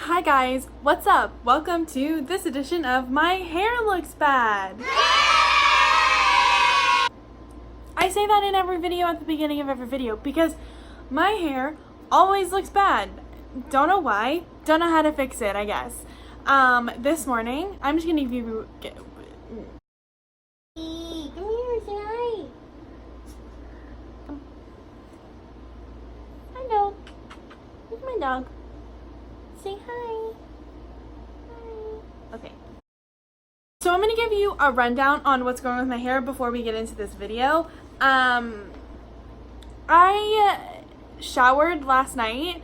Hi guys, what's up? Welcome to this edition of My Hair Looks Bad. I say that in every video at the beginning of every video because my hair always looks bad. Don't know why, don't know how to fix it, I guess. This morning, I'm just gonna give you... Come here, say hi. Hi, dog. Where's my dog? Say hi. Hi. Okay. So I'm going to give you a rundown on what's going on with my hair before we get into this video. I showered last night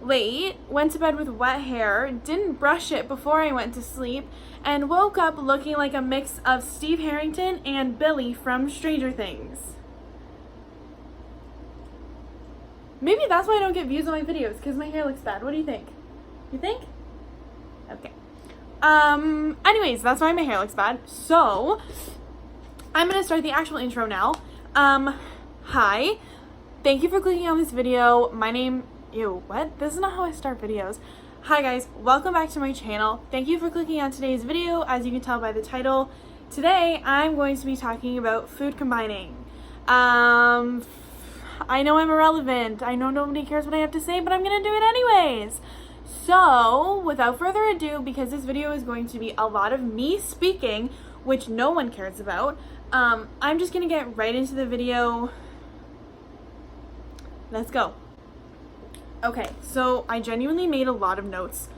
late, went to bed with wet hair, didn't brush it before I went to sleep, and woke up looking like a mix of Steve Harrington and Billy from Stranger Things. Maybe that's why I don't get views on my videos, because my hair looks bad. What do you think? You think? Okay. Anyways, that's why my hair looks bad. So, I'm gonna start the actual intro now. Hi. Thank you for clicking on this video. My name... Ew, what? This is not how I start videos. Hi guys, welcome back to my channel. Thank you for clicking on today's video. As you can tell by the title, today I'm going to be talking about food combining. I know I'm irrelevant. I know nobody cares what I have to say, but I'm gonna do it anyways. So, without further ado, because this video is going to be a lot of me speaking, which no one cares about, I'm just gonna get right into the video. Let's go. Okay, so I genuinely made a lot of notes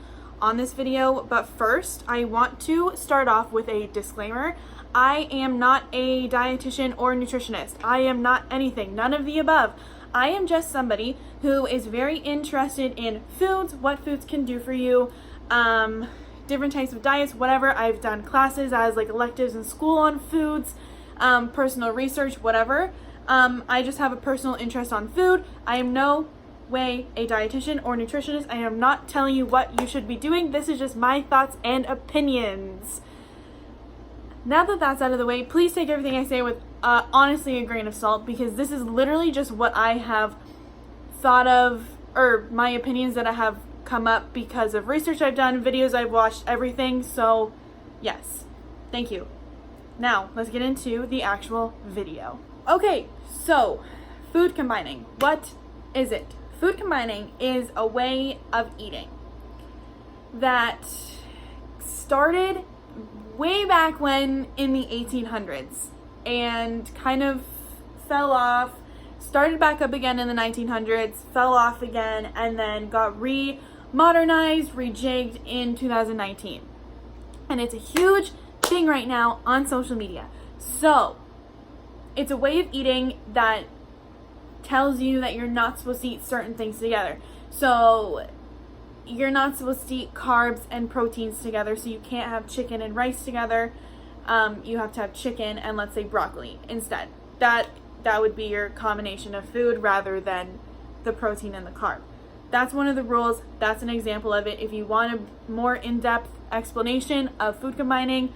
on this video, but first I want to start off with a disclaimer. I am not a dietitian or nutritionist. I am not anything, none of the above. I am just somebody who is very interested in foods, what foods can do for you, different types of diets, whatever. I've done classes as like electives in school on foods, personal research, whatever. I just have a personal interest on food. I am no way a dietitian or nutritionist. I am not telling you what you should be doing. This is just my thoughts and opinions. Now that that's out of the way, please take everything I say with honestly a grain of salt, because this is literally just what I have thought of, or my opinions that I have come up because of research I've done, videos I've watched, everything. So yes, thank you. Now let's get into the actual video. Okay, so food combining. What is it? Food combining is a way of eating that started way back when in the 1800s and kind of fell off, started back up again in the 1900s, fell off again, and then got modernized, rejigged in 2019. And it's a huge thing right now on social media. So it's a way of eating that tells you that you're not supposed to eat certain things together. So you're not supposed to eat carbs and proteins together, so you can't have chicken and rice together. You have to have chicken and, let's say, broccoli instead. That would be your combination of food rather than the protein and the carb. That's one of the rules. That's an example of it. If you want a more in-depth explanation of food combining,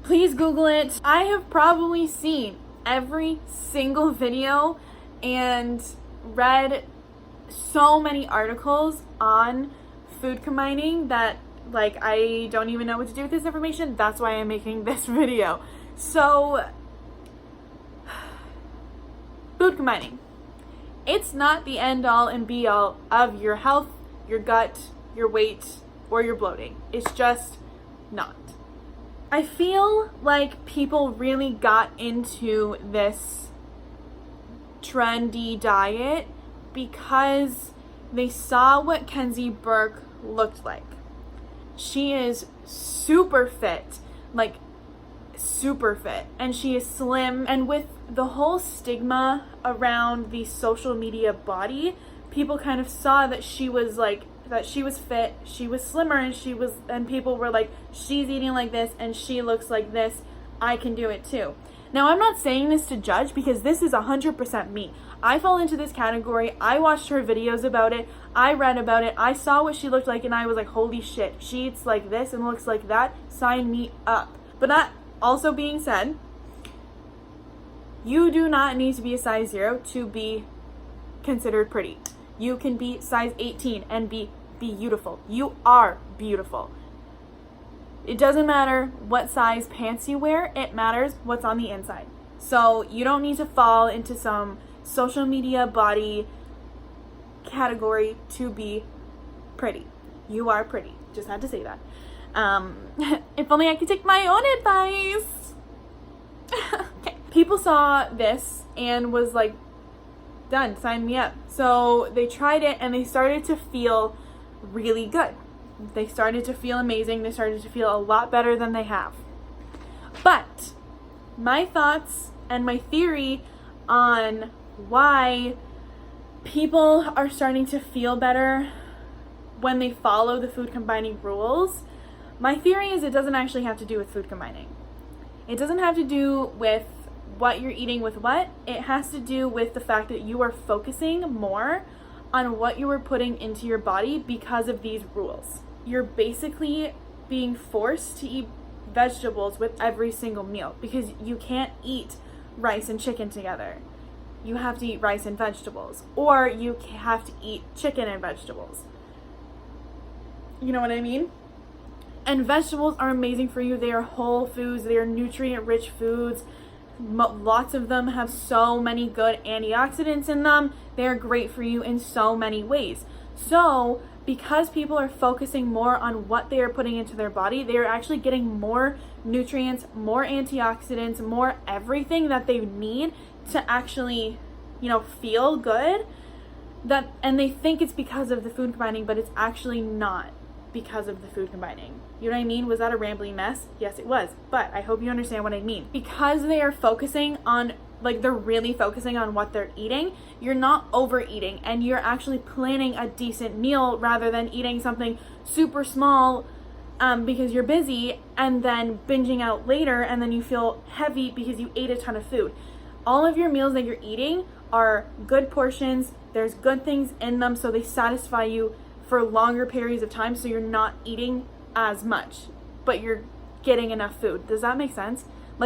please Google it. I have probably seen every single video and read so many articles on food combining that, like, I don't even know what to do with this information. That's why I'm making this video. So, food combining. It's not the end all and be all of your health, your gut, your weight, or your bloating. It's just not. I feel like people really got into this trendy diet because they saw what Kenzie Burke looked like. She is super fit, like super fit, and she is slim. And with the whole stigma around the social media body, people kind of saw that she was like, that she was fit, she was slimmer, and people were like, she's eating like this and she looks like this, I can do it too. Now, I'm not saying this to judge, because this is 100% me. I fall into this category. I watched her videos about it. I read about it. I saw what she looked like and I was like, holy shit, she eats like this and looks like that. Sign me up. But that also being said, you do not need to be a size 0 to be considered pretty. You can be size 18 and be beautiful. You are beautiful. It doesn't matter what size pants you wear, it matters what's on the inside. So you don't need to fall into some social media body category to be pretty. You are pretty. Just had to say that. If only I could take my own advice. Okay. People saw this and was like, done, sign me up. So they tried it and they started to feel really good. They started to feel amazing. They started to feel a lot better than they have. But my thoughts and my theory on why people are starting to feel better when they follow the food combining rules, my theory is it doesn't actually have to do with food combining. It doesn't have to do with what you're eating with what. It has to do with the fact that you are focusing more on what you are putting into your body because of these rules. You're basically being forced to eat vegetables with every single meal because you can't eat rice and chicken together. You have to eat rice and vegetables, or you have to eat chicken and vegetables. You know what I mean? And vegetables are amazing for you. They are whole foods. They are nutrient-rich foods. Lots of them have so many good antioxidants in them. They are great for you in so many ways. So, because people are focusing more on what they are putting into their body, they are actually getting more nutrients, more antioxidants, more everything that they need to actually, feel good. And they think it's because of the food combining, but it's actually not because of the food combining. You know what I mean? Was that a rambling mess? Yes, it was. But I hope you understand what I mean. Because they are focusing on, they're really focusing on what they're eating, you're not overeating and you're actually planning a decent meal rather than eating something super small because you're busy and then binging out later and then you feel heavy because you ate a ton of food. All of your meals that you're eating are good portions. There's good things in them, so they satisfy you for longer periods of time, so you're not eating as much, but you're getting enough food. Does that make sense?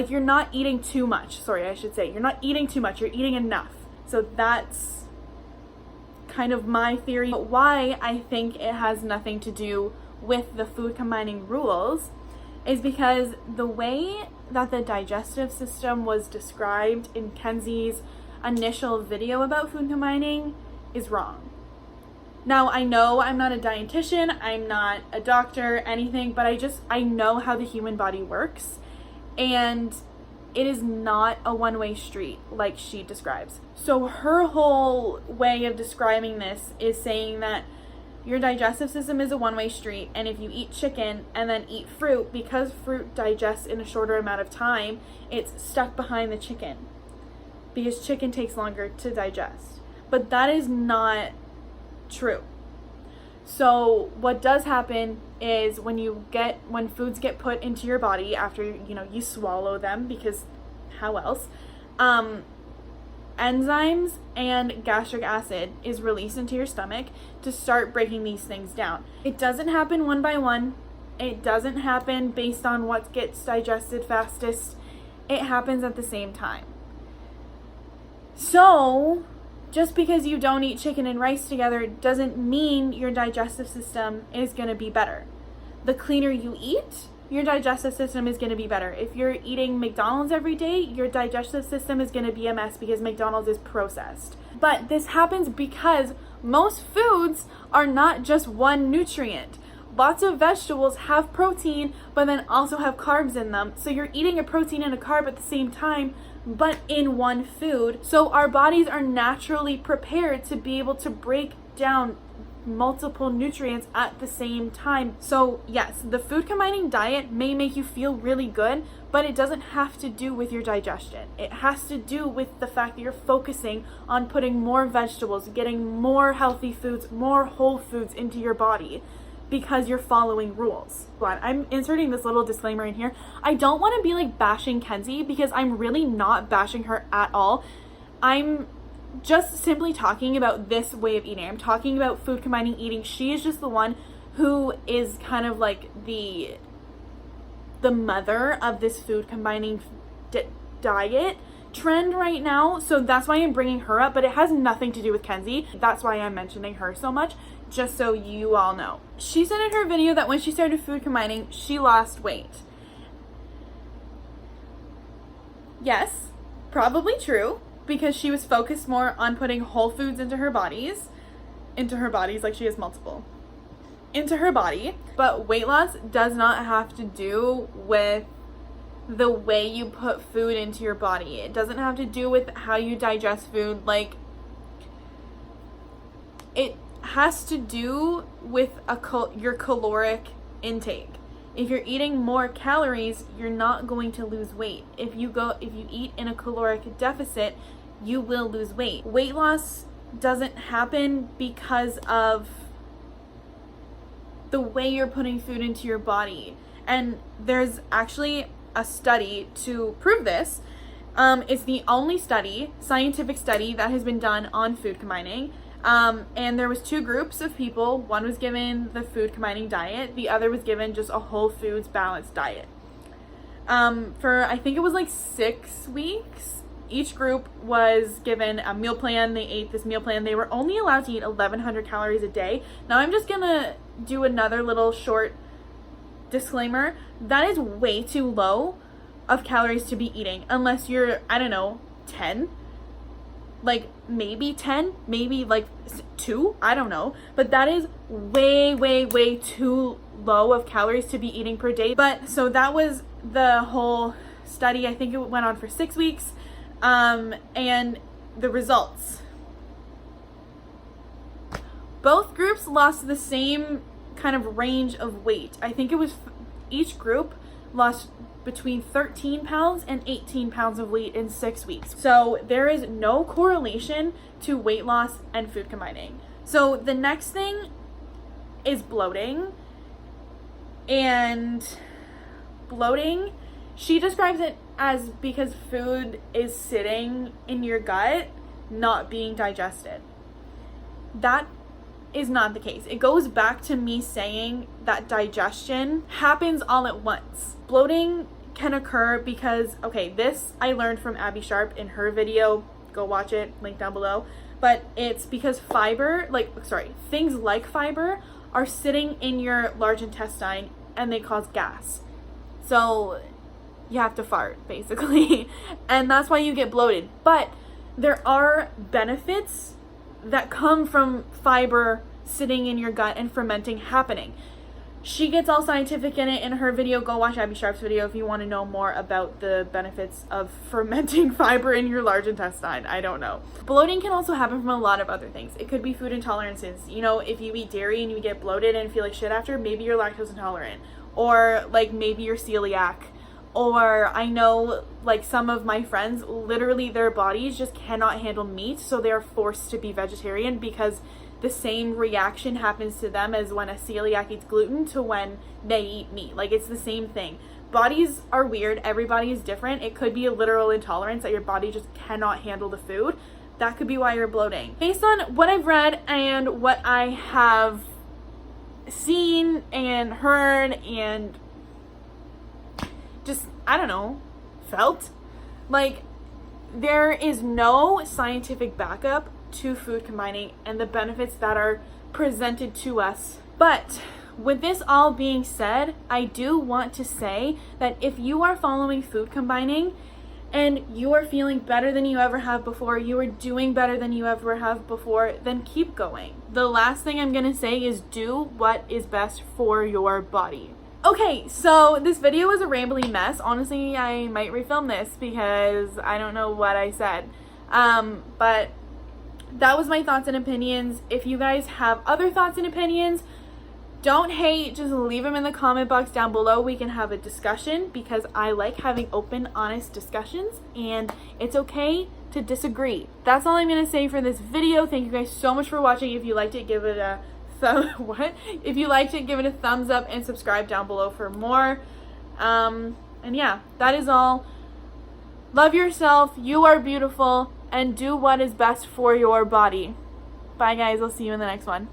You're not eating too much. Sorry, I should say. You're not eating too much. You're eating enough. So that's kind of my theory. But why I think it has nothing to do with the food combining rules is because the way that the digestive system was described in Kenzie's initial video about food combining is wrong. Now, I know I'm not a dietitian, I'm not a doctor, anything, but I know how the human body works, and it is not a one-way street like she describes. So her whole way of describing this is saying that your digestive system is a one-way street, and if you eat chicken and then eat fruit, because fruit digests in a shorter amount of time, it's stuck behind the chicken, because chicken takes longer to digest. But that is not true. So what does happen is when foods get put into your body after you swallow them, because how else, enzymes and gastric acid is released into your stomach to start breaking these things down. It doesn't happen one by one. It doesn't happen based on what gets digested fastest. It happens at the same time. So just because you don't eat chicken and rice together doesn't mean your digestive system is going to be better. The cleaner you eat, your digestive system is going to be better. If you're eating McDonald's every day, your digestive system is going to be a mess because McDonald's is processed. But this happens because most foods are not just one nutrient. Lots of vegetables have protein, but then also have carbs in them. So you're eating a protein and a carb at the same time, but in one food. So our bodies are naturally prepared to be able to break down multiple nutrients at the same time. So yes, the food combining diet may make you feel really good, but it doesn't have to do with your digestion. It has to do with the fact that you're focusing on putting more vegetables, getting more healthy foods, more whole foods into your body, because you're following rules. I'm inserting this little disclaimer in here. I don't want to be bashing Kenzie, because I'm really not bashing her at all. I'm just simply talking about this way of eating. I'm talking about food combining eating. She is just the one who is kind of the mother of this food combining diet trend right now. So that's why I'm bringing her up, but it has nothing to do with Kenzie. That's why I'm mentioning her so much. just so you all know. She said in her video that when she started food combining, she lost weight. Yes, probably true, because she was focused more on putting whole foods into her bodies, like she has multiple, into her body. But weight loss does not have to do with the way you put food into your body. It doesn't have to do with how you digest food. Like, it has to do with your caloric intake. If you're eating more calories, you're not going to lose weight. If you eat in a caloric deficit, you will lose weight. Weight loss doesn't happen because of the way you're putting food into your body. And there's actually a study to prove this. It's the only scientific study that has been done on food combining. And there was 2 groups of people. One was given the food combining diet. The other was given just a whole foods balanced diet. For I think it was like 6 weeks. Each group was given a meal plan. They ate this meal plan. They were only allowed to eat 1,100 calories a day. Now I'm just gonna do another little short disclaimer. That is way too low of calories to be eating unless you're, I don't know, 10. Like maybe 10, maybe like 2, I don't know. But that is way, way, way too low of calories to be eating per day. But so that was the whole study. I think it went on for 6 weeks. And the results. Both groups lost the same kind of range of weight. I think it was each group lost between 13 pounds and 18 pounds of weight in 6 weeks. So there is no correlation to weight loss and food combining. So the next thing is bloating. And bloating, she describes it as because food is sitting in your gut, not being digested. That is not the case. It goes back to me saying that digestion happens all at once. Bloating can occur because, okay, this I learned from Abby Sharp in her video. Go watch it, link down below. But it's because things like fiber are sitting in your large intestine and they cause gas. So you have to fart, basically. And that's why you get bloated. But there are benefits that come from fiber sitting in your gut and fermenting happening. She gets all scientific in it in her video. Go watch Abby Sharp's video if you want to know more about the benefits of fermenting fiber in your large intestine. I don't know. Bloating can also happen from a lot of other things. It could be food intolerances. You know, if you eat dairy and you get bloated and feel like shit after, maybe you're lactose intolerant. Or like maybe you're celiac. Or I know like some of my friends, literally their bodies just cannot handle meat, so they're forced to be vegetarian because the same reaction happens to them as when a celiac eats gluten to when they eat meat. Like, it's the same thing. Bodies are weird. Everybody is different. It could be a literal intolerance that your body just cannot handle the food. That could be why you're bloating. Based on what I've read and what I have seen and heard and just, I don't know, felt, like, there is no scientific backup to food combining and the benefits that are presented to us. But with this all being said, I do want to say that if you are following food combining and you are feeling better than you ever have before, you are doing better than you ever have before, then keep going. The last thing I'm gonna say is do what is best for your body. Okay, so this video was a rambly mess. Honestly, I might refilm this because I don't know what I said. But that was my thoughts and opinions. If you guys have other thoughts and opinions, don't hate, just leave them in the comment box down below. We can have a discussion because I like having open, honest discussions, and it's okay to disagree. That's all I'm gonna say for this video. Thank you guys so much for watching. If you liked it, give it a If you liked it, give it a thumbs up and subscribe down below for more. And yeah, that is all. Love yourself. You are beautiful. And do what is best for your body. Bye guys, I'll see you in the next one.